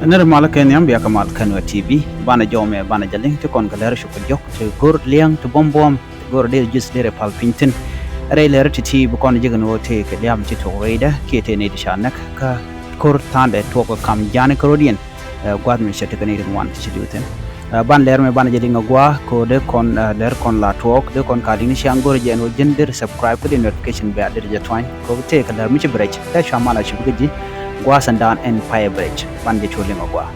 Nuer Malaken Yam Biakamal Nuer TV, Bana Jome, Bana Jaling, to Congaler Shukajok, to Gur Liang, to Bombom, Gur Del Just Dere Palpinton, Railer to Tea, Bukon Jigan take a Liam Chito Raider, Kate Nedishanak, Kur Tande, Toko Kam Jani Corodian, Guadman Shetakanedan one to do them. Ban Lerme Bana Jaling Agua, Ko de Con Lercon La Talk, the Con Cardini Shangorian, or Gender, subscribe to the notification bell, the Jatwine, go take a Lermicha Bridge, that Shamala Shubuji. Gwasandan Empire Bridge, Bandi Cholingogwa.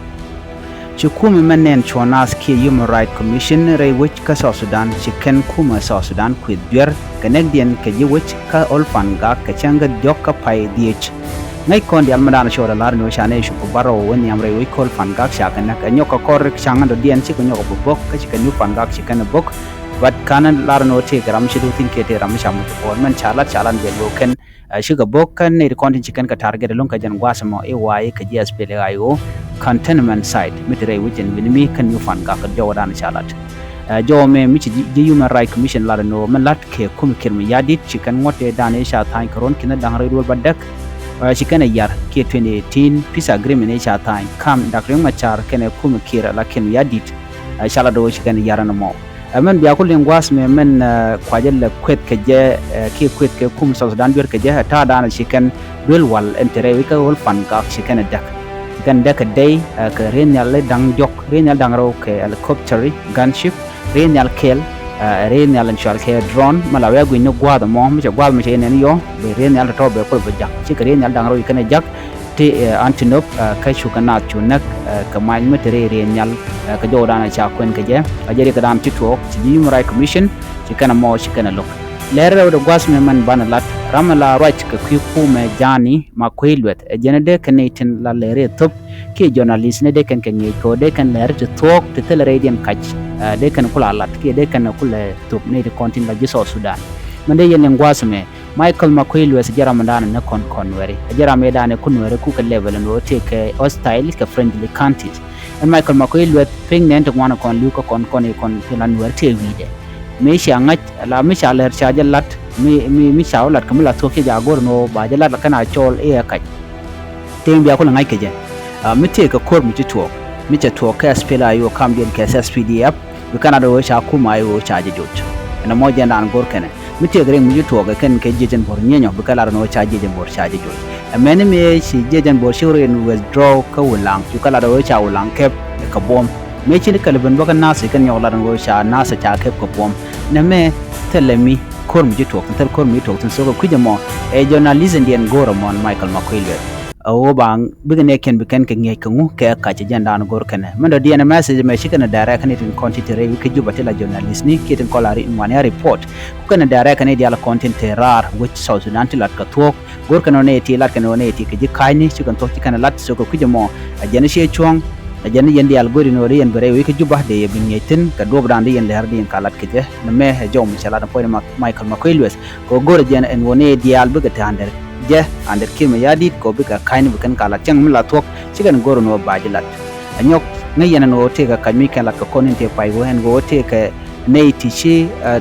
Chukumi Menen Chonas Ki Human Rights Commission, Ray which ka South Sudan, Chicken Kuma South Sudan, Quid Beer, Canadian Kajiwich, Ka Olfanga, Kachanga Joka Pai DH. Naikon the Almadana Shore Larno Shane Shukubaro, when Yamre we call Fangak Shakanak, and Yoka Korek Shangan the DN Chicken Yoko book, Kachikan Fangak Chicken a book, but Canon Larno take Ramshidu think it Ramisham, Orman Charlotte Chalan Beloken. Sugar book and a content chicken target along Kajan Guasamo, AY, Kajas Peleo, containment site, Mitre, which in Vinimi can you find Gaka Jordan Charlotte. Joe may Michi Human Rights Commission Larano, Malatke, Kumikirmi Yadit, chicken water Danisha time, Coron Kinadan Redwood Badak, chicken a year, K 2018, peace agreement Asia time, come Dr. Machar, Kene Kumikira, Lakin Yadit, Shalado chicken Yaranamo. Men biakul was me men kwajel kwet keje ki kwet ke kum South Sudan bir keje ta dan chicken dul wal entere wika wol fan ka chicken dak kan dak day ke renal dang jok renal dang ro ke helicopter gunship renal kel renal inshal ke drone malawa gu no gwa da mo mi gwa mi chen yo be renal to be ko be jak chicken renal dang ro ikane jak te antinop ka shukana chunak ka man metere renal ka jodana cha kwen keje ajeri ka dam tito Human Rights Commission chikana mo chikana look lere do gwasme man banalat ramala right ka kume jani makwilwet jenede kanetin la lere top ki journalist ne de kan ngi ko de kan lere to talk to tell radian catch de kan kula lat ki de kan kula top ne de content la South Sudan mande yen gwasme Michael Makwilwet jaramandana na konweri jaramedane kunwere ku ka level no take hostile ka friendly countries and Michael Makwilwet ping nent ngwana kon luka kon filan Nuer TV me shangat la me shaler chajalat me shawlat kamla toke jagor no bajalat kana chol e ka tem biya kula ngai keje me take kor mi to me che to ka spela yo kambien ka SPDF we kana do sha kuma yo chaje jot na moja na ngor kene me take reng mi to ga ken ke jejen bor nyenyo be kala no chaje jejen bor chaje jot many me si jejen bor shure in withdraw ka wulang you kala do cha wulang kep ka bom me chini kalban baka nasa kan yola ngo sha nasa cha kep ka bom na me telemi korm jito tel korm jito tin so ko kujamo e journalism dien goro mon Michael Makwilwet o bang bigane ken biken ke nge kangu ke ka cha janda no gor kene mendo dien message me shikana direct kan tin content re ke jubatela journalist ni kitin kolari in one report kana direct kan dia la content rar which South Sudan tilat ka talk gor kana ne ti lat kana ne ti ke ji kaini shikan to kana lat so ko kujamo ajana she chuang ajana yendi algori no re yen bare wi ke jubah de binyetin ka dobran de yen ler de kalat ke je na me jom inshallah da point Michael Makwilwet ko gor jena en woni dial buga tander je ander kirma yadit ko bika kaini bukan kalat chang mila tok chigan gor no bajilat anyok ngayena no te ka kami kala ka koninte pai go hen go te ka nei tichi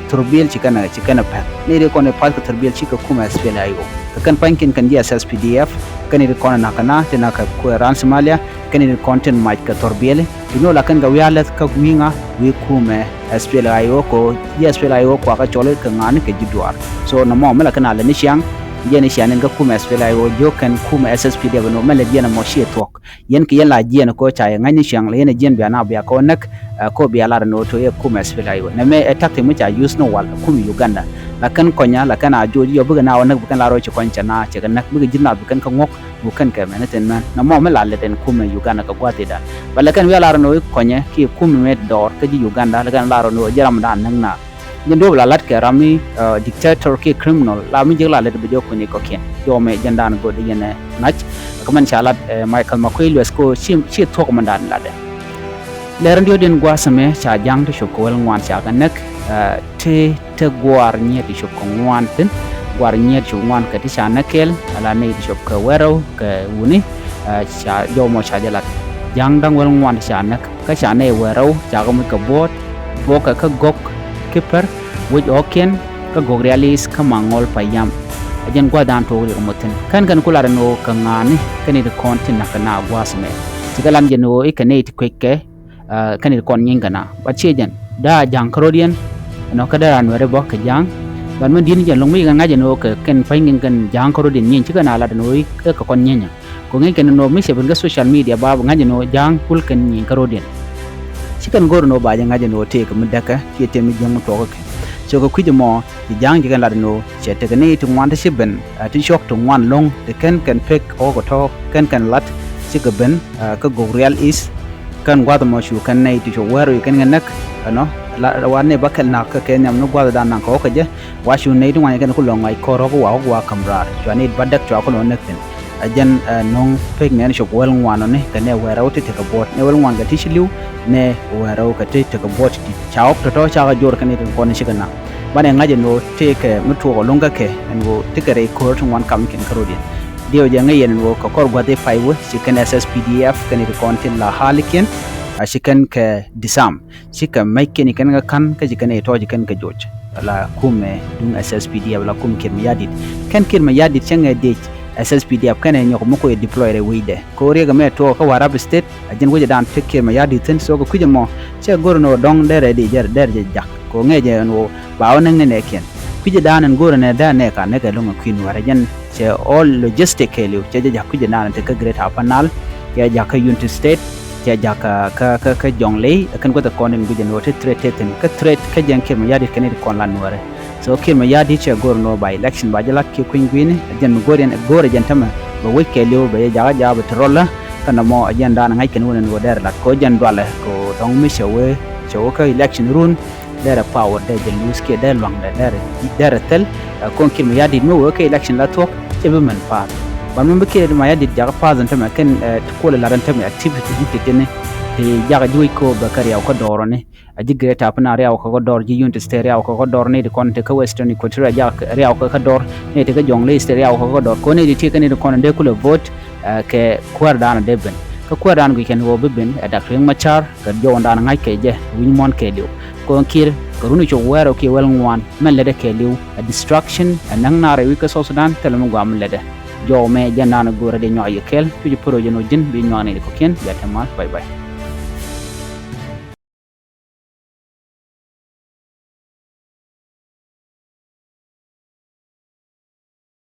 turbil chikana pa nei de kone pat ka turbil chika kuma spela ayo kan pankin kan dia SPDF kan ni kona nakana te naka ko ran Somalia kan ni content mic ka torbele ino la kan ga wialet ka winga wi kuma spela ayo ko dia spela ayo ko ka chole ka ngani ke jidwar so na mo mala kana le ni siang jeni sianen ga kuma spela ayo jo kan kuma SSPDF no mala jena mo shi tok yen ki yela jena ko cha ngani siang le yen jen biana bia ko nak ko bia la no to e kuma spela ayo na me attack mu cha use no wal kuma Uganda lakan konya lakan ajoji yo buga na wonak bukan laro ci koncha na ci ganak buga jinna bukan ka ngok bukan ka meneten man na mo mala leten kuma Uganda ka gwate da balakan wi laro no konya ki kuma met dor ka ji Uganda lakan laro no jaram dan nang na jendo bla lat ka rami dictator ki criminal la mi jigla let bu joko ni ko ken yo me jandan go de yene nach ko man chalat Michael Makwilwet ko chi tok mandan la de lerandio den gwasame cha jang to shoko wel ngwan cha ganak te guaar nyeti shop ko ngwan tin guaar nyeti shop ngwan ka ti sana kel ala ne shop ka wero ka wuni cha yo mo cha jalat jang dang wel ngwan cha nak ka cha ne wero cha ko ka bot boka ka gok keeper with oken ka gogrialis ka mangol payam ajen gwa dan to ri moten kan kula no ka ngani kan ni content na kana gwasme sikalan jeno ikane ti kweke kanit kon nyingana bachejan da jang krodian no kada Nuer bo ka jang ban man din jan longmi ga jeno ka ken pangin kan jang krodin nyin chikana la no ka kon nyenya ko ngi ken no mi se ben ga social media ba jeno jang kul ken nyin krodin chikan gor no ba janga jeno te ka mudaka ti te mi jang to ka so ko kujimo ti jang jigan la no che te ne to wan te siben ti shok to wan long te ken pek o ko to ken lat chikaben ka go real is kan gwada mo shu kan nei ti so waru kan nganak no la wane bakal na ka ken yam no gwada dan nan ko ka je wa shu nei dun wan kan ko long ai ko ro ko wa kamrar so ne badak to ko no nakten ajan nong pek ne so wel ngwan ne kan ne wera uti te ka bot ne wel ngwan ga ti shiliu ne wera ka te ka bot ti chaop to cha ga jor kan ne ko ne shigana bane ngaje no te ke mutu ko longa ke ngo te kare ko to wan kam ken karodi dio je ngayen wo ko kor gwade faiwo chicken SSPDF kan ni content la haliken a chicken ke disam chicken make ni kan kan ka chicken e to chicken ka joj la kume dun SSPDF la kum kirmi yadit kan kirmi yadit changa de SSPDF kan en yoko moko deploy re wide ko re ga me to ka warab state ajin woje dan take kirmi yadit ten so ko kujemo che gorno dong dere de jer der je jak ko ngeje no bawo nan ne ken kuje danan gore ne da ne ka ne ga lunga queen warajan che all logistic kelu che ja kuje nan te ka great apanal ya ja ka unity state che ja ka jonglei kan ko ta konen guje no te treten ka tret ka jan kirma yadi kan ni kon lan ware so kirma yadi che gore no by election ba jala ke queen gwini jan gore jan tama ba we kelu ba ja ba trolla kana mo jan dan ngai kan wonen wo der lat ko jan dwale ko dong mi chewe ka election run there power there the news ke there long there tel kon kin ma yadi no ke election la tok e be man pa ban mun ke ma yadi jaga pa zan ta ma ken ko la ran ta ma activity dite ne te jaga joy ko ba kar yaw ko doro ne aji greta apna reaw ko dor ji unit stere yaw ko dor ne de kon te ka western equatorial jaga reaw ko dor ne te ka jongle stere yaw ko dor ko ne ti ka ne kon de ko vote ke kwar dana deben ka kwar dan gu ken wo be ben dak ring machar ka jo ndana ngai ke je win mon ke dio ko kir karunu cho wero ke wel ngwan men lede ke liu a distraction anang na rewi ka South Sudan telum gwam lede jo me janana gore de nyoy kel tuji proje no jin bi nyone ko ken ya tamal bye bye